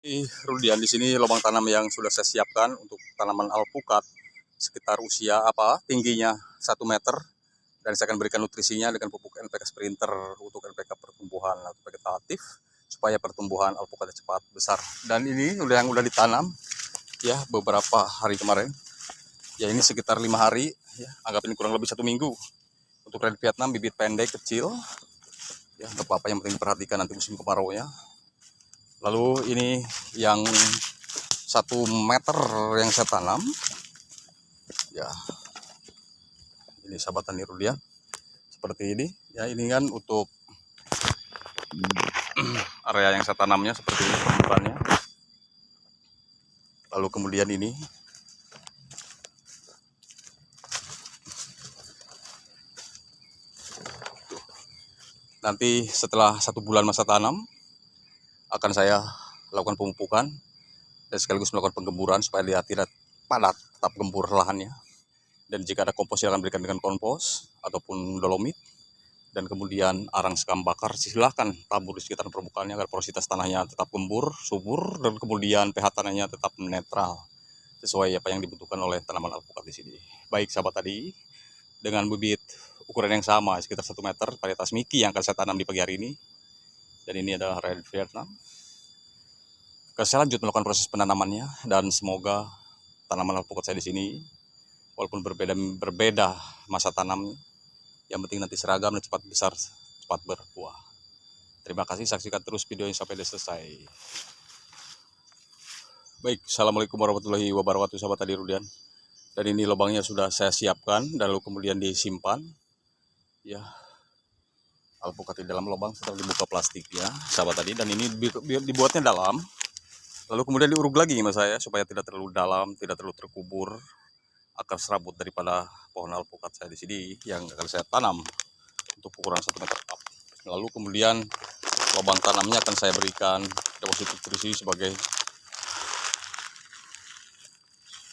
Rudian, di sini lubang tanam yang sudah saya siapkan untuk tanaman alpukat sekitar usia tingginya 1 meter, dan saya akan berikan nutrisinya dengan pupuk NPK Sprinter untuk NPK pertumbuhan atau vegetatif supaya pertumbuhan alpukatnya cepat besar. Dan ini yang udah ditanam ya beberapa hari kemarin. Ya ini sekitar 5 hari, ya anggap ini kurang lebih 1 minggu. Untuk red Vietnam bibit pendek kecil, ya untuk apa yang penting diperhatikan nanti musim kemarau ya. Lalu ini yang 1 meter yang saya tanam, ya ini sahabat tani Rudian seperti ini. Ya ini kan untuk area yang saya tanamnya seperti ini permukaannya. Lalu kemudian ini nanti setelah 1 bulan masa tanam akan saya lakukan pemupukan dan sekaligus melakukan penggemburan supaya dia tidak padat, tetap gembur lahannya. Dan jika ada kompos yang akan berikan dengan kompos ataupun dolomit, dan kemudian arang sekam bakar silahkan tabur di sekitar permukaannya agar porositas tanahnya tetap gembur, subur, dan kemudian pH tanahnya tetap netral sesuai apa yang dibutuhkan oleh tanaman alpukat di sini. Baik sahabat tadi, dengan bibit ukuran yang sama sekitar 1 meter varietas Miki yang akan saya tanam di pagi hari ini. Dan ini adalah red Vietnam. Saya lanjut melakukan proses penanamannya dan semoga tanaman alpukat saya di sini walaupun berbeda masa tanam, yang penting nanti seragam dan cepat besar, cepat berbuah. Terima kasih, saksikan terus video ini sampai selesai. Baik, assalamualaikum warahmatullahi wabarakatuh sahabat tani Rudian. Dan ini lubangnya sudah saya siapkan dan lalu kemudian disimpan. Ya, alpukat di dalam lubang setelah dibuka plastik ya sahabat tadi. Dan ini dibuatnya dalam, lalu kemudian diuruk lagi mas saya supaya tidak terlalu dalam, tidak terlalu terkubur akar serabut daripada pohon alpukat saya di sini yang akan saya tanam untuk ukuran 1 meter up. Lalu kemudian lubang tanamnya akan saya berikan deposit nutrisi sebagai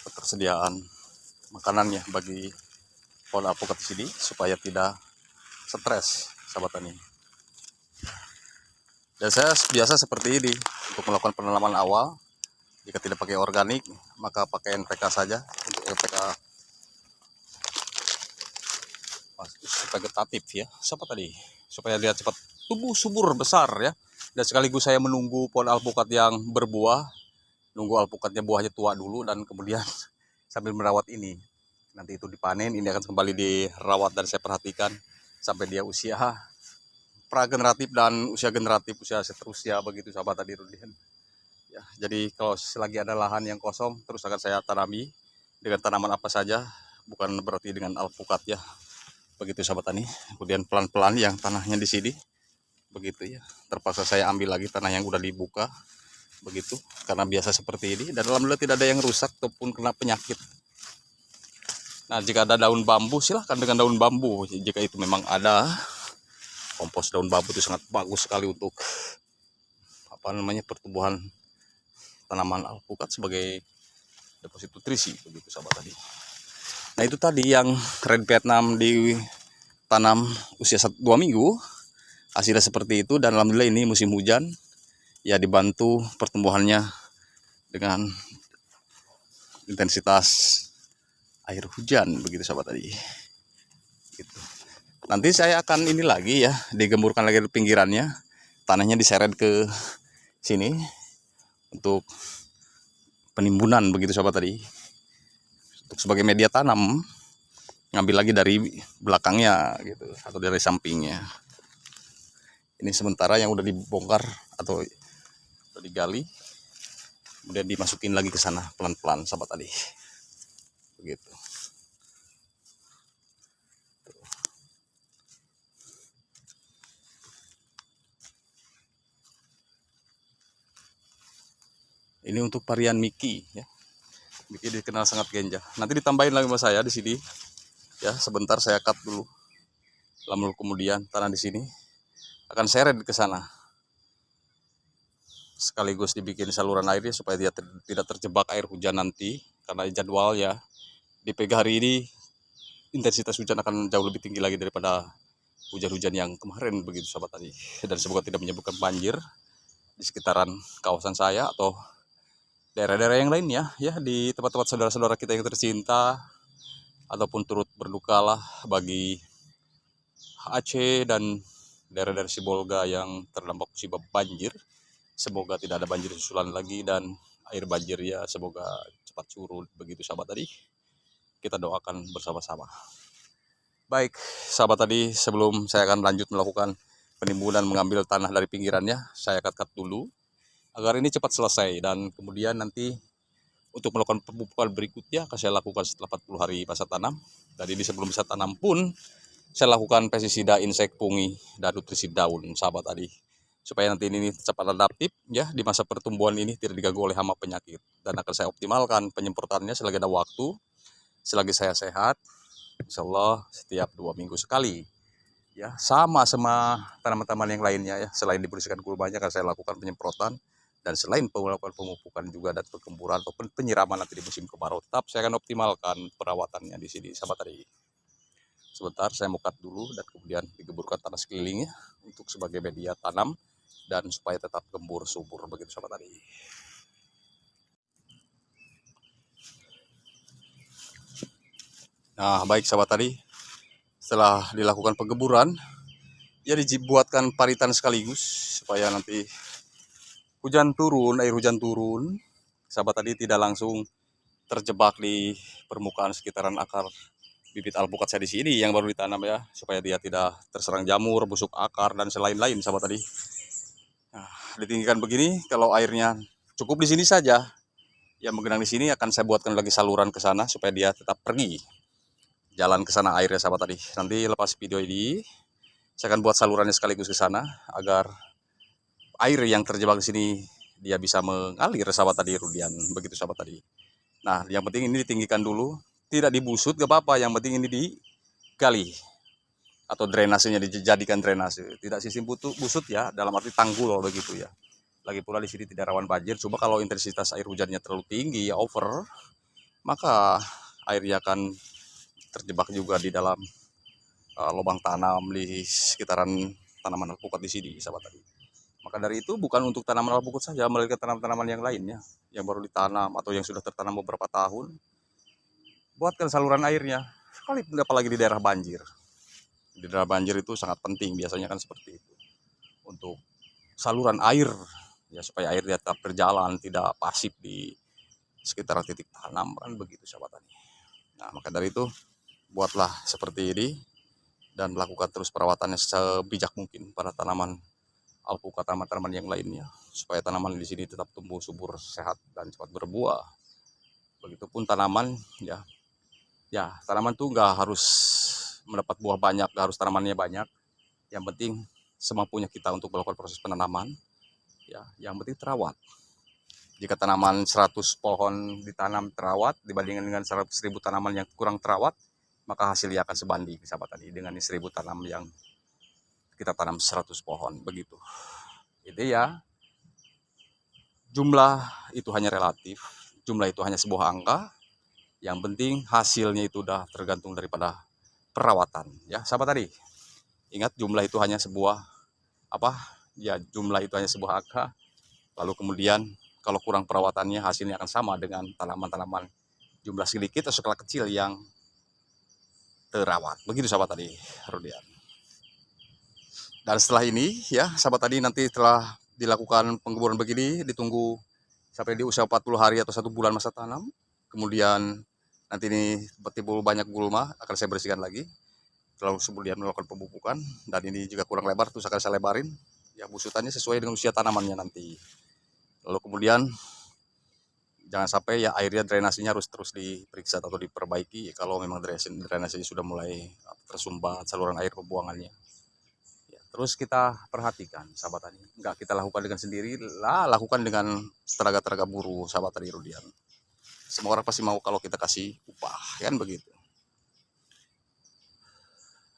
ketersediaan makanannya bagi pohon alpukat di sini supaya tidak stres sahabat tani. Dan saya biasa seperti ini untuk melakukan penanaman awal. Jika tidak pakai organik, maka pakai NPK saja untuk NPK vegetatif ya, sahabat tadi, supaya dia cepat tumbuh subur besar ya. Dan sekaligus saya menunggu pohon alpukat yang berbuah, nunggu alpukatnya buahnya tua dulu, dan kemudian sambil merawat ini. Nanti itu dipanen, ini akan kembali dirawat dan saya perhatikan sampai dia usia prageneratif dan usia generatif, usia seterusnya begitu sahabat tadi Rudian. Ya, jadi kalau selagi ada lahan yang kosong terus akan saya tanami dengan tanaman apa saja, bukan berarti dengan alpukat ya. Begitu sahabat tani. Kemudian pelan-pelan yang tanahnya di sini begitu ya. Terpaksa saya ambil lagi tanah yang udah dibuka begitu karena biasa seperti ini, dan alhamdulillah tidak ada yang rusak ataupun kena penyakit. Nah, jika ada daun bambu silahkan dengan daun bambu, jika itu memang ada. Kompos daun bambu itu sangat bagus sekali untuk pertumbuhan tanaman alpukat sebagai deposit nutrisi begitu sahabat tadi. Nah, itu tadi yang red Vietnam ditanam usia 2 minggu, hasilnya seperti itu. Dan alhamdulillah ini musim hujan ya, dibantu pertumbuhannya dengan intensitas air hujan begitu sahabat tadi gitu. Nanti saya akan ini lagi ya, digemburkan lagi di pinggirannya, tanahnya diseret ke sini untuk penimbunan begitu sahabat tadi, untuk sebagai media tanam, ngambil lagi dari belakangnya gitu atau dari sampingnya. Ini sementara yang udah dibongkar atau udah digali, kemudian dimasukin lagi ke sana pelan-pelan sahabat tadi begitu. Ini untuk varian Miki ya. Miki dikenal sangat genjah. Nanti ditambahin lagi sama saya di sini. Ya, sebentar saya cut dulu. Lalu kemudian tanah di sini akan seret ke sana. Sekaligus dibikin saluran airnya supaya dia tidak terjebak air hujan nanti, karena jadwal ya di pagi hari ini intensitas hujan akan jauh lebih tinggi lagi daripada hujan-hujan yang kemarin begitu sahabat tadi. Dan semoga tidak menyebabkan banjir di sekitaran kawasan saya atau daerah-daerah yang lainnya ya, di tempat-tempat saudara-saudara kita yang tercinta, ataupun turut berdukalah bagi Aceh dan daerah-daerah Sibolga yang terdampak musibah banjir. Semoga tidak ada banjir susulan lagi dan air banjir ya semoga cepat surut, begitu sahabat tadi. Kita doakan bersama-sama. Baik, sahabat tadi, sebelum saya akan lanjut melakukan penimbunan mengambil tanah dari pinggirannya, saya cut dulu agar ini cepat selesai, dan kemudian nanti untuk melakukan pemupukan berikutnya akan saya lakukan setelah 40 hari masa tanam. Dan ini sebelum bisa tanam pun saya lakukan pestisida insek, fungi, dan nutrisi daun sahabat tadi, supaya nanti ini cepat adaptif ya, di masa pertumbuhan ini tidak diganggu oleh hama penyakit. Dan akan saya optimalkan penyemprotannya selagi ada waktu, selagi saya sehat, insya Allah setiap 2 minggu sekali ya, sama tanaman-tanaman yang lainnya ya. Selain dibersihkan gulmanya akan saya lakukan penyemprotan, dan selain melakukan pemupukan juga dan perkemburan ataupun penyiraman nanti di musim kemarau, tetap saya akan optimalkan perawatannya di sini sahabat tadi. Sebentar saya mau cut dulu, dan kemudian digeburkan tanah sekelilingnya untuk sebagai media tanam dan supaya tetap gembur subur, begitu sahabat tadi. Nah baik sahabat tadi, setelah dilakukan penggemburan ya, dibuatkan paritan sekaligus supaya nanti air hujan turun, sahabat tadi tidak langsung terjebak di permukaan sekitaran akar bibit alpukat saya di sini yang baru ditanam ya, supaya dia tidak terserang jamur, busuk akar, dan selain-lain sahabat tadi. Nah, ditinggikan begini, kalau airnya cukup di sini saja, yang menggenang di sini akan saya buatkan lagi saluran ke sana supaya dia tetap pergi jalan ke sana airnya sahabat tadi. Nanti lepas video ini saya akan buat salurannya sekaligus ke sana agar air yang terjebak di sini dia bisa mengalir sahabat tadi Rudian, begitu sahabat tadi. Nah yang penting ini ditinggikan dulu, tidak dibusut gak apa-apa, yang penting ini digali atau drainasenya dijadikan drainase, tidak sistem busut ya, dalam arti tanggul begitu ya. Lagi pula di sini tidak rawan banjir, coba kalau intensitas air hujannya terlalu tinggi ya, over, maka airnya akan terjebak juga di dalam lubang tanam di sekitaran tanaman alpukat di sini sahabat tadi. Maka dari itu bukan untuk tanaman alpukat saja, melainkan tanaman-tanaman yang lainnya yang baru ditanam atau yang sudah tertanam beberapa tahun, buatkan saluran airnya, sekali apalagi di daerah banjir. Di daerah banjir itu sangat penting biasanya kan seperti itu, untuk saluran air ya, supaya air tetap berjalan, tidak pasif di sekitar titik tanam kan, begitu sahabat tadi. Nah maka dari itu buatlah seperti ini dan lakukan terus perawatannya sebijak mungkin pada tanaman alpukat, tanaman-tanaman yang lainnya, supaya tanaman di sini tetap tumbuh subur, sehat, dan cepat berbuah. Begitupun tanaman ya, tanaman tuh nggak harus mendapat buah banyak, nggak harus tanamannya banyak. Yang penting semampunya kita untuk melakukan proses penanaman ya, yang penting terawat. Jika tanaman 100 pohon ditanam terawat dibandingkan dengan 100.000 tanaman yang kurang terawat, maka hasilnya akan sebanding sahabat tadi dengan 1.000 tanam yang kita tanam 100 pohon, begitu. Itu ya, jumlah itu hanya relatif, jumlah itu hanya sebuah angka. Yang penting hasilnya itu udah tergantung daripada perawatan ya sahabat tadi. Ingat, jumlah itu hanya sebuah jumlah itu hanya sebuah angka. Lalu kemudian kalau kurang perawatannya, hasilnya akan sama dengan tanaman-tanaman jumlah sedikit atau skala kecil yang terawat, begitu sahabat tadi Rudian. Dan setelah ini ya sahabat tadi, nanti setelah dilakukan penggemburan begini, ditunggu sampai di usia 40 hari atau 1 bulan masa tanam. Kemudian nanti ini timbul banyak gulma, akan saya bersihkan lagi. Lalu kemudian melakukan pemupukan, dan ini juga kurang lebar, terus akan saya lebarin ya, busutannya sesuai dengan usia tanamannya nanti. Lalu kemudian jangan sampai ya airnya, drainasinya harus terus diperiksa atau diperbaiki kalau memang drainasinya sudah mulai tersumbat saluran air pembuangannya. Terus kita perhatikan sahabat tani, nggak kita lakukan dengan sendiri lah, lakukan dengan tenaga buruh sahabat tani Rudian. Semua orang pasti mau kalau kita kasih upah kan, begitu.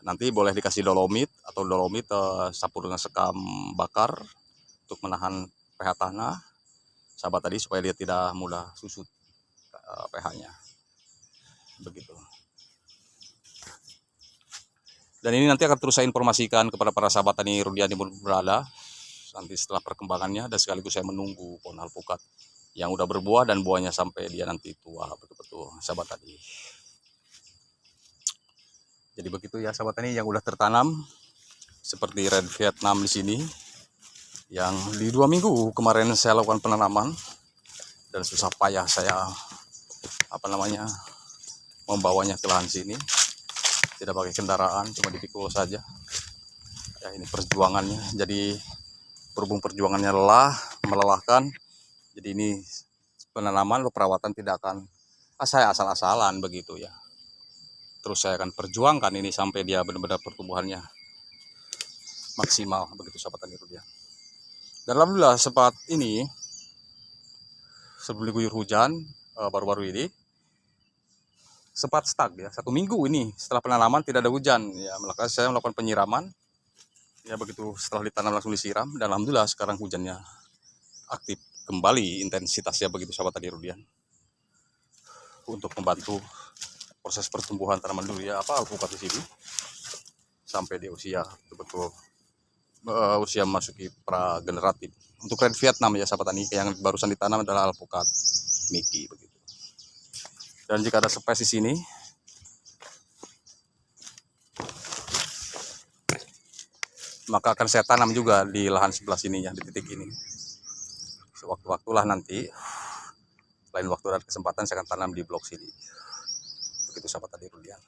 Nanti boleh dikasih dolomit atau dolomit campur dengan sekam bakar untuk menahan pH tanah sahabat tadi, supaya dia tidak mudah susut pH-nya, begitu. Dan ini nanti akan terus saya informasikan kepada para sahabat tani Rudian yang berada, nanti setelah perkembangannya, dan sekaligus saya menunggu pohon alpukat yang udah berbuah dan buahnya sampai dia nanti tua betul-betul sahabat tani. Jadi begitu ya sahabat tani yang udah tertanam seperti red Vietnam di sini yang di 2 minggu kemarin saya lakukan penanaman dan susah payah saya membawanya ke lahan sini, tidak pakai kendaraan, cuma dipikul saja ya. Ini perjuangannya, jadi berhubung perjuangannya melelahkan, jadi ini penanaman atau perawatan tidak akan saya asal-asalan begitu ya. Terus saya akan perjuangkan ini sampai dia benar-benar pertumbuhannya maksimal begitu sahabat tani rudian. Dan alhamdulillah sempat ini sebelum diguyur hujan baru-baru ini sempat stuck ya, 1 minggu ini setelah penanaman tidak ada hujan ya, maka saya melakukan penyiraman ya. Begitu setelah ditanam langsung disiram, dan alhamdulillah sekarang hujannya aktif kembali intensitasnya begitu sahabat tani rudian, untuk membantu proses pertumbuhan tanaman durian alpukat di sini sampai di usia betul-betul usia memasuki pra generatif. Untuk red Vietnam ya sahabat tani, yang barusan ditanam adalah alpukat Mickey begitu. Dan jika ada space di sini, maka akan saya tanam juga di lahan sebelah sininya, di titik ini. Sewaktu-waktulah nanti, lain waktu dan kesempatan, saya akan tanam di blok sini. Begitu sahabat tani rudian.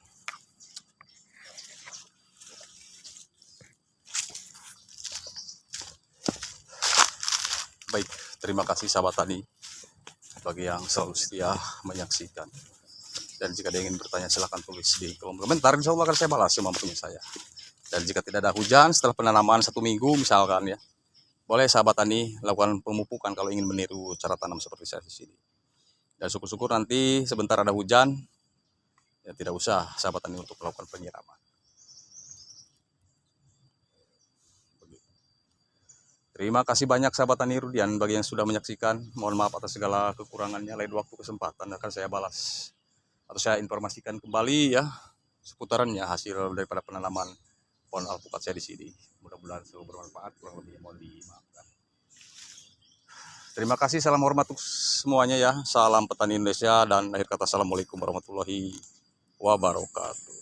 Baik, terima kasih sahabat tani bagi yang selalu setia menyaksikan. Dan jika ada yang ingin bertanya silahkan tulis di kolom komentar, insya Allah akan saya balas semampunya saya. Dan jika tidak ada hujan setelah penanaman 1 minggu misalkan ya, boleh sahabat tani lakukan pemupukan kalau ingin meniru cara tanam seperti saya di sini. Dan syukur-syukur nanti sebentar ada hujan, ya tidak usah sahabat tani untuk melakukan penyiraman. Terima kasih banyak sahabat tani rudian bagi yang sudah menyaksikan. Mohon maaf atas segala kekurangannya, lain waktu kesempatan akan saya balas atau saya informasikan kembali ya seputarannya hasil daripada penanaman pohon alpukat saya di sini. Mudah-mudahan selalu bermanfaat, kurang lebih mohon dimaafkan. Terima kasih, salam hormat untuk semuanya ya. Salam petani Indonesia, dan akhir kata assalamualaikum warahmatullahi wabarakatuh.